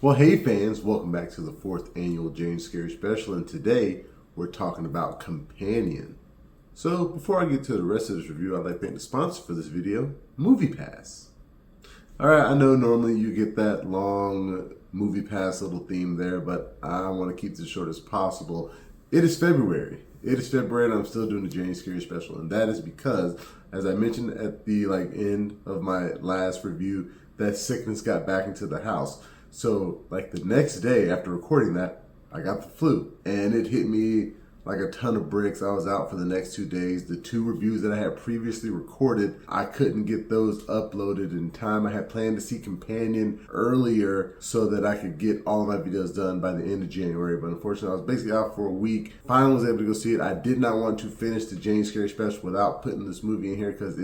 Well, hey fans, welcome back to the 4th annual JanuScary special, and today we're talking about Companion. So before I get to the rest of this review, I'd like to thank the sponsor for this video, MoviePass. Alright, I know normally you get that long MoviePass little theme there, but I want to keep this short as possible. It is February. And I'm still doing the JanuScary special, and that is because, as I mentioned at the end of my last review, that sickness got back into the house. So the next day after recording that, I got the flu, and it hit me like a ton of bricks. I was out for the next 2 days. The 2 reviews that I had previously recorded, I couldn't get those uploaded in time. I had planned to see Companion earlier so that I could get all of my videos done by the end of January, but unfortunately I was basically out for a week. Finally was able to go see it. I did not want to finish the JanuScary special without putting this movie in here because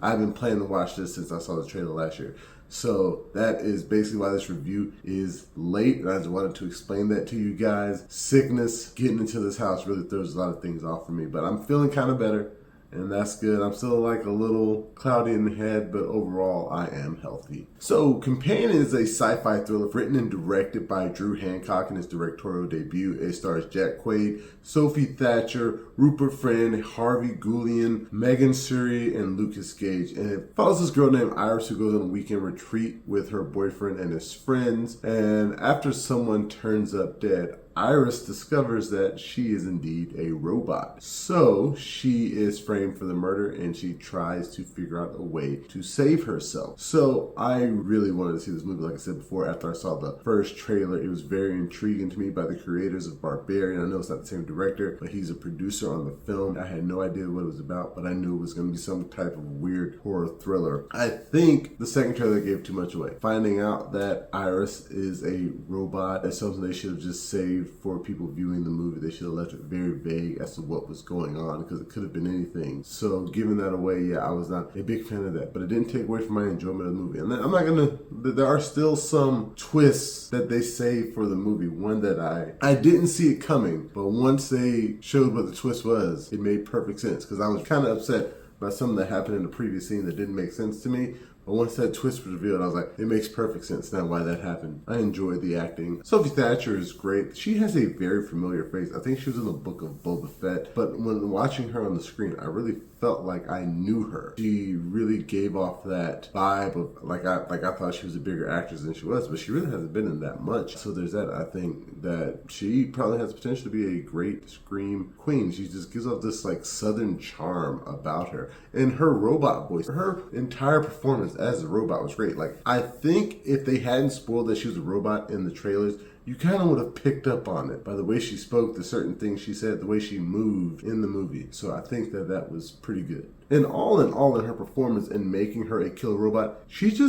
I've been planning to watch this since I saw the trailer last year. So that is basically why this review is late, and I just wanted to explain that to you guys. Sickness getting into this house really throws a lot of things off for me, but I'm feeling kind of better, and that's good. I'm still a little cloudy in the head, but overall I am healthy. So Companion is a sci-fi thriller written and directed by Drew Hancock in his directorial debut. It stars Quaid, Sophie Thatcher, Rupert Friend, Harvey Guillén, Suri, and Lukas Gage. And it follows this girl named Iris who goes on a weekend retreat with her boyfriend and his friends. And after someone turns up dead, Iris discovers that she is indeed a robot. So she is framed for the murder, and she tries to figure out a way to save herself. So I really wanted to see this movie, like I said before. After I saw the first trailer, it was very intriguing to me by the creators of Barbarian. I know it's not the same director, but he's a producer on the film. I had no idea what it was about, but I knew it was going to be some type of weird horror thriller. I think the second trailer gave too much away. Finding out that Iris is a robot is something they should have just saved for people viewing the movie. They should have left it very vague as to what was going on, because it could have been anything. So giving that away, yeah, I was not a big fan of that, but it didn't take away from my enjoyment of the movie. And I'm not gonna, there are still some twists that they saved for the movie. One that I didn't see it coming, but once they showed what the twist was, it made perfect sense, because I was kind of upset by something that happened in the previous scene that didn't make sense to me. But once that twist was revealed, I was like, it makes perfect sense now why that happened. I enjoyed the acting. Sophie Thatcher is great. She has a very familiar face. I think she was in the book of Boba Fett. But when watching her on the screen, I really felt like I knew her. She really gave off that vibe of I thought she was a bigger actress than she was, but she really hasn't been in that much. So there's that. I think that she probably has the potential to be a great scream queen. She just gives off this southern charm about her. And her robot voice, her entire performance as a robot was great. I think if they hadn't spoiled that she was a robot in the trailers, you kind of would have picked up on it by the way she spoke, the certain things she said, the way she moved in the movie. So I think that was pretty good. And all in her performance and making her a killer robot, she's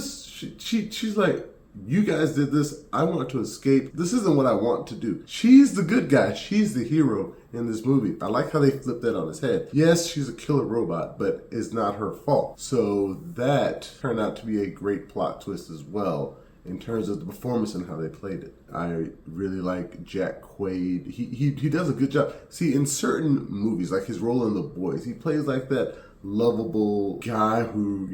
like, you guys did this, I want to escape. This isn't what I want to do. She's the good guy. She's the hero in this movie. I like how they flipped that on his head. Yes, she's a killer robot, but it's not her fault. So that turned out to be a great plot twist as well in terms of the performance and how they played it. I really like Quaid. He does a good job. See, in certain movies, like his role in The Boys, he plays like that lovable guy who,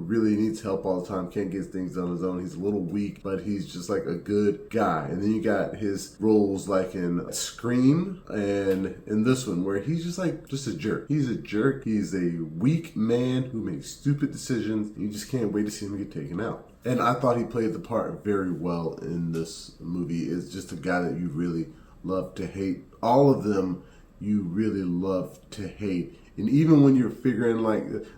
really needs help all the time, can't get things done on his own. He's a little weak, but he's just a good guy. And then you got his roles like in Scream and in this one where he's just a jerk. He's a jerk. He's a weak man who makes stupid decisions. You just can't wait to see him get taken out. And I thought he played the part very well in this movie. It's just a guy that you really love to hate. All of them you really love to hate. And even when you're figuring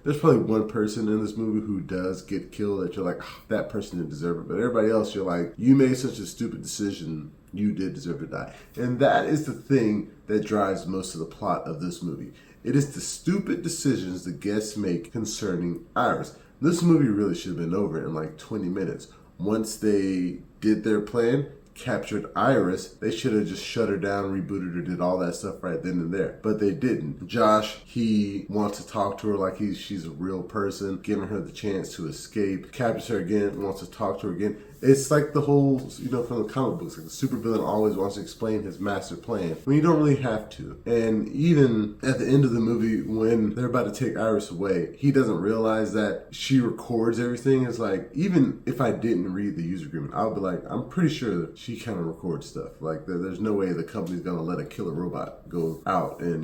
there's probably one person in this movie who does get killed that you're like, oh, that person didn't deserve it. But everybody else, you're like, you made such a stupid decision. You did deserve to die. And that is the thing that drives most of the plot of this movie. It is the stupid decisions the guests make concerning Iris. This movie really should have been over in 20 minutes. Once they did their plan, captured Iris, they should have just shut her down, rebooted her, did all that stuff right then and there. But they didn't. Josh, he wants to talk to her like she's a real person, giving her the chance to escape, captures her again, wants to talk to her again. It's like the whole, from the comic books, like the supervillain always wants to explain his master plan when you don't really have to. And even at the end of the movie, when they're about to take Iris away, he doesn't realize that she records everything. It's like, even if I didn't read the user agreement, I would be like, I'm pretty sure that she kind of records stuff. Like, there's no way the company's going to let a killer robot go out and,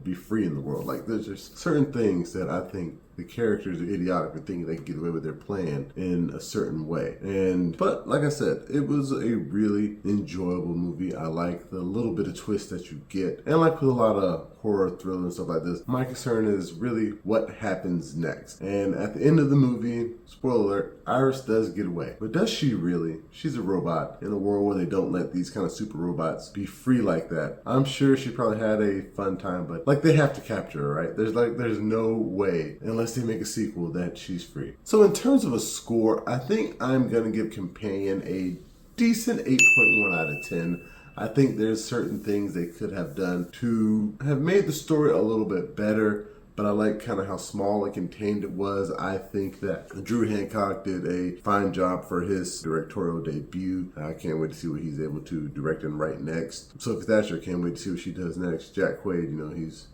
be free in the world. Like, there's just certain things that I think the characters are idiotic for thinking they can get away with their plan in a certain way. But like I said, it was a really enjoyable movie. I like the little bit of twist that you get. And like with a lot of horror, thriller, and stuff like this, my concern is really what happens next. And at the end of the movie, spoiler alert, Iris does get away. But does she really? She's a robot in a world where they don't let these kind of super robots be free like that. I'm sure she probably had a fun time, but like, they have to capture her, right? There's no way, unless they make a sequel, that she's free. So in terms of a score, I think I'm gonna give Companion a decent 8.1 out of 10. I think there's certain things they could have done to have made the story a little bit better, but I like kind of how small and contained it was. I think that Drew Hancock did a fine job for his directorial debut. I can't wait to see what he's able to direct and write next. Sophie Thatcher, can't wait to see what she does next. Jack Quaid,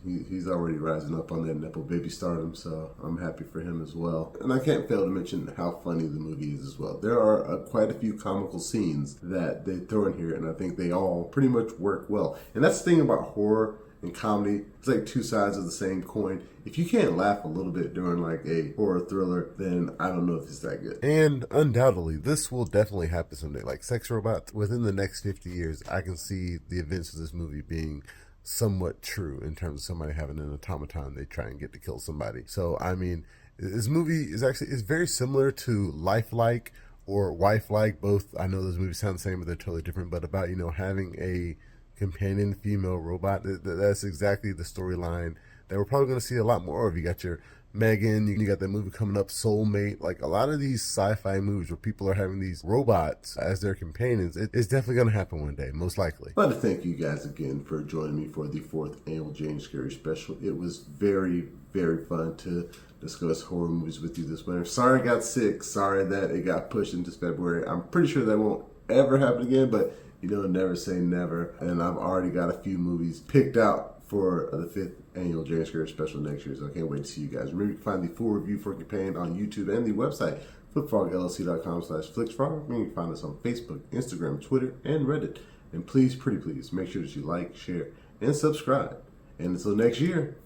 he's already rising up on that Nepo baby stardom, so I'm happy for him as well. And I can't fail to mention how funny the movie is as well. There are quite a few comical scenes that they throw in here, and I think they all pretty much work well. And that's the thing about horror and comedy. It's like two sides of the same coin. If you can't laugh a little bit during like a horror thriller, then I don't know if it's that good. And undoubtedly, this will definitely happen someday. Like sex robots, within the next 50 years, I can see the events of this movie being somewhat true in terms of somebody having an automaton they try and get to kill somebody. So, I mean, this movie is very similar to Lifelike or Wifelike. Both, I know those movies sound the same, but they're totally different. But about, having a companion female robot, that's exactly the storyline that we're probably going to see a lot more of. You got your Megan, you got that movie coming up, Soulmate. Like a lot of these sci-fi movies where people are having these robots as their companions, it's definitely going to happen one day, most likely. I'd like to thank you guys again for joining me for the 4th annual JanuScary special. It was very, very fun to discuss horror movies with you this winter. Sorry I got sick. Sorry that it got pushed into February. I'm pretty sure that won't ever happen again, but never say never. And I've already got a few movies picked out for the 5th annual JanuScary special next year, so I can't wait to see you guys. Remember, you can find the full review for Companion on YouTube and the website, flipfrogllc.com/flicksfrog. You can find us on Facebook, Instagram, Twitter, and Reddit. And please, pretty please, make sure that you like, share, and subscribe. And until next year,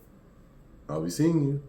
I'll be seeing you.